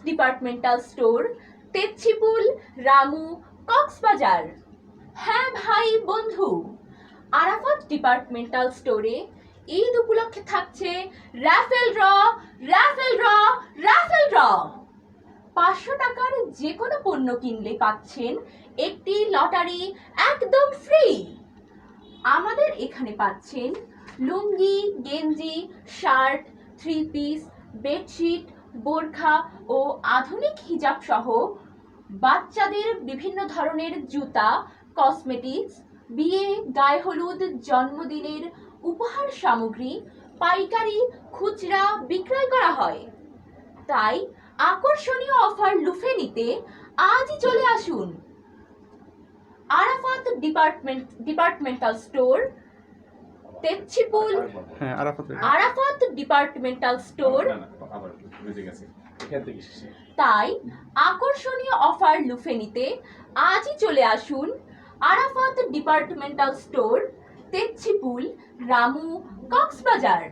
Departmental store, Techhipul, Ramu, Cox's Bazar. হ্যাঁ ভাই বন্ধু, আরাফাত ডিপার্টমেন্টাল স্টোরে ঈদ উপলক্ষে থাকছে raffle draw, raffle draw, raffle draw. 500 টাকার যে কোনো পণ্য কিনলে পাচ্ছেন একটি লটারি একদম ফ্রি। আমাদের এখানে পাচ্ছেন লুঙ্গি, গেঞ্জি, শার্ট, 3 পিস, বেডশিট, বোরখা ও আধুনিক হিজাব সহ বাচ্চাদের বিভিন্ন ধরনের জুতা, কসমেটিক্স, বিয়ে, গায়ে হলুদ, জন্মদিনের উপহার সামগ্রী পাইকারি, খুচরা বিক্রয় করা হয়। তাই আকর্ষণীয় অফার লুফে নিতে আজই চলে আসুন Arafat departmental store, Techhipul. Arafat departmental store. তাই আকর্ষণীয় অফার লুফে নিতে আজই চলে আসুন আরাফাত ডিপার্টমেন্টাল স্টোর, তেচ্ছিপুল, রামু, কক্সবাজার।